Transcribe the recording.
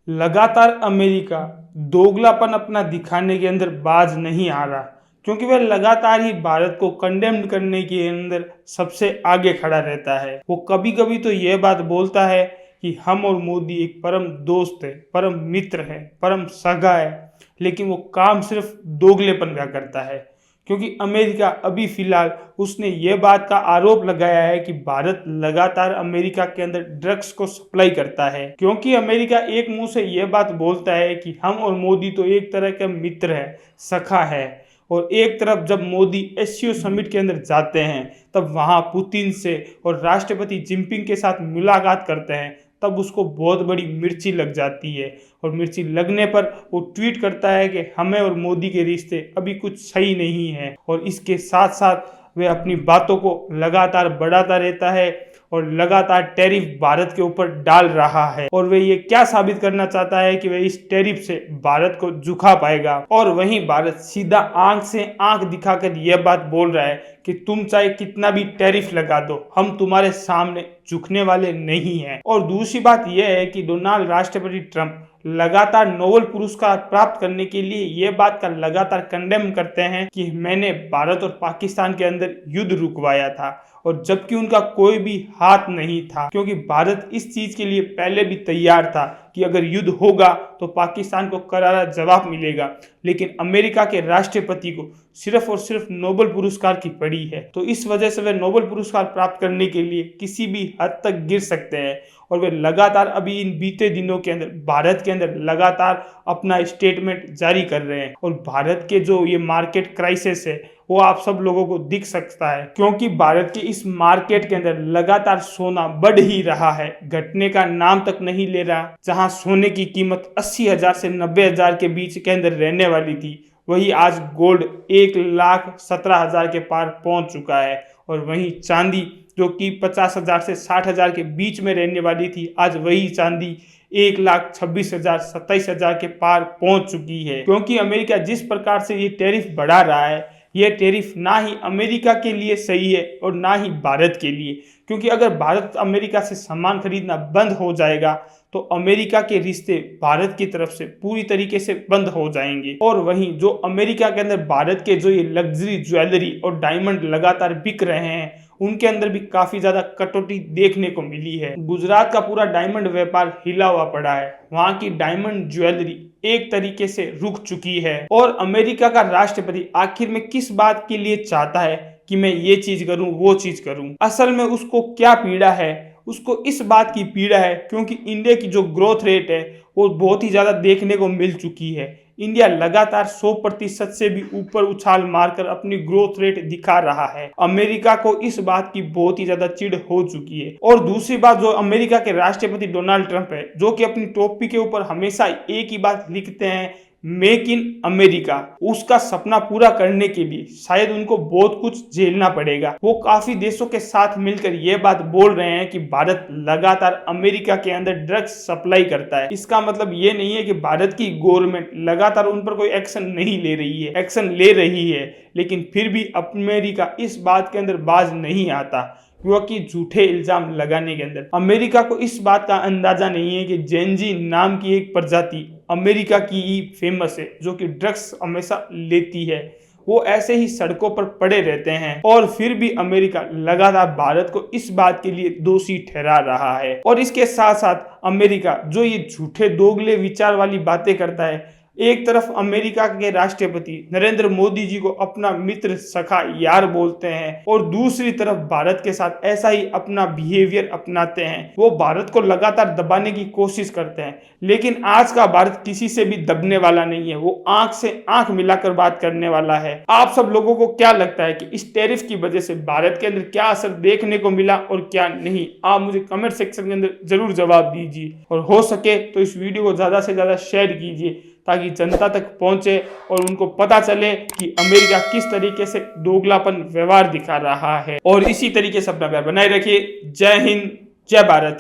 लगातार अमेरिका दोगलापन अपना दिखाने के अंदर बाज नहीं आ रहा, क्योंकि वह लगातार ही भारत को कंडेम करने के अंदर सबसे आगे खड़ा रहता है। वो कभी कभी तो यह बात बोलता है कि हम और मोदी एक परम दोस्त है, परम मित्र है, परम सगा है, लेकिन वो काम सिर्फ दोगलेपन का करता है। क्योंकि अमेरिका अभी फिलहाल उसने ये बात का आरोप लगाया है कि भारत लगातार अमेरिका के अंदर ड्रग्स को सप्लाई करता है। क्योंकि अमेरिका एक मुंह से ये बात बोलता है कि हम और मोदी तो एक तरह का मित्र है, सखा है, और एक तरफ जब मोदी एससीओ समिट के अंदर जाते हैं तब वहां पुतिन से और राष्ट्रपति जिनपिंग के साथ मुलाकात करते हैं, तब उसको बहुत बड़ी मिर्ची लग जाती है। और मिर्ची लगने पर वो ट्वीट करता है कि हमें और मोदी के रिश्ते अभी कुछ सही नहीं है, और इसके साथ साथ वह अपनी बातों को लगातार बढ़ाता रहता है और लगातार टैरिफ भारत के ऊपर डाल रहा है। और वह ये क्या साबित करना चाहता है कि वह इस टैरिफ से भारत को झुका पाएगा, और वहीं भारत सीधा आंख से आंख दिखाकर यह बात बोल रहा है कि तुम चाहे कितना भी टैरिफ लगा दो, हम तुम्हारे सामने झुकने वाले नहीं हैं। और दूसरी बात यह है कि डोनाल्ड राष्ट्रपति ट्रंप लगातार नोबेल पुरस्कार प्राप्त करने के लिए यह बात का लगातार कंडेम करते हैं कि मैंने भारत और पाकिस्तान के अंदर युद्ध रुकवाया था, और जबकि उनका कोई भी हाथ नहीं था, क्योंकि भारत इस चीज के लिए पहले भी तैयार था कि अगर युद्ध होगा तो पाकिस्तान को करारा जवाब मिलेगा। लेकिन अमेरिका के राष्ट्रपति को सिर्फ और सिर्फ नोबेल पुरस्कार की पड़ी है, तो इस वजह से वे नोबेल पुरस्कार प्राप्त करने के लिए किसी भी हद तक गिर सकते हैं। और वे लगातार अभी इन बीते दिनों के अंदर भारत के अंदर लगातार अपना स्टेटमेंट जारी कर रहे हैं। और भारत के जो ये मार्केट क्राइसिस है वो आप सब लोगों को दिख सकता है, क्योंकि भारत के इस मार्केट के अंदर लगातार सोना बढ़ ही रहा है, घटने का नाम तक नहीं ले रहा। जहां सोने की कीमत 80,000 से 90,000 के बीच के अंदर रहने वाली थी, वही आज गोल्ड 1,17,000 के पार पहुंच चुका है। और वहीं चांदी जो कि 50,000 से 60,000 के बीच में रहने वाली थी, आज वही चांदी 1,26,000 27,000 के पार पहुंच चुकी है। क्योंकि अमेरिका जिस प्रकार से ये टैरिफ बढ़ा रहा है, यह टैरिफ ना ही अमेरिका के लिए सही है और ना ही भारत के लिए। क्योंकि अगर भारत अमेरिका से सामान खरीदना बंद हो जाएगा तो अमेरिका के रिश्ते भारत की तरफ से पूरी तरीके से बंद हो जाएंगे। और वहीं जो अमेरिका के अंदर भारत के जो ये लग्जरी ज्वेलरी और डायमंड लगातार बिक रहे हैं, उनके अंदर भी काफी ज्यादा कटौती देखने को मिली है। गुजरात का पूरा डायमंड व्यापार हिला हुआ पड़ा है, वहां की डायमंड ज्वेलरी एक तरीके से रुक चुकी है। और अमेरिका का राष्ट्रपति आखिर में किस बात के लिए चाहता है कि मैं ये चीज करूं, वो चीज करूं? असल में उसको क्या पीड़ा है? उसको इस बात की पीड़ा है क्योंकि इंडिया की जो ग्रोथ रेट है वो बहुत ही ज्यादा देखने को मिल चुकी है। इंडिया लगातार 100% से भी ऊपर उछाल मारकर अपनी ग्रोथ रेट दिखा रहा है। अमेरिका को इस बात की बहुत ही ज्यादा चिढ़ हो चुकी है। और दूसरी बात, जो अमेरिका के राष्ट्रपति डोनाल्ड ट्रंप है, जो कि अपनी टोपी के ऊपर हमेशा एक ही बात लिखते हैं, मेक इन अमेरिका, उसका सपना पूरा करने के लिए शायद उनको बहुत कुछ झेलना पड़ेगा। वो काफी देशों के साथ मिलकर ये बात बोल रहे हैं कि भारत लगातार अमेरिका के अंदर ड्रग्स सप्लाई करता है। इसका मतलब ये नहीं है कि भारत की गवर्नमेंट लगातार उन पर कोई एक्शन नहीं ले रही है, एक्शन ले रही है, लेकिन फिर भी अमेरिका इस बात के अंदर बाज नहीं आता, क्योंकि झूठे इल्जाम लगाने के अंदर। अमेरिका को इस बात का अंदाजा नहीं है कि जेनजी नाम की एक प्रजाति अमेरिका की ही फेमस है, जो कि ड्रग्स हमेशा लेती है। वो ऐसे ही सड़कों पर पड़े रहते हैं, और फिर भी अमेरिका लगातार भारत को इस बात के लिए दोषी ठहरा रहा है। और इसके साथ साथ अमेरिका जो ये झूठे दोगले विचार वाली बातें करता है, एक तरफ अमेरिका के राष्ट्रपति नरेंद्र मोदी जी को अपना मित्र, सखा, यार बोलते हैं, और दूसरी तरफ भारत के साथ ऐसा ही अपना बिहेवियर अपनाते हैं। वो भारत को लगातार दबाने की कोशिश करते हैं, लेकिन आज का भारत किसी से भी दबने वाला नहीं है। वो आंख से आंख मिलाकर बात करने वाला है। आप सब लोगों को क्या लगता है कि इस टैरिफ की वजह से भारत के अंदर क्या असर देखने को मिला और क्या नहीं? आप मुझे कमेंट सेक्शन के अंदर जरूर जवाब दीजिए, और हो सके तो इस वीडियो को ज्यादा से ज्यादा शेयर कीजिए ताकि जनता तक पहुंचे और उनको पता चले कि अमेरिका किस तरीके से दोगलापन व्यवहार दिखा रहा है। और इसी तरीके से अपना प्यार बनाए रखिए। जय हिंद, जय भारत।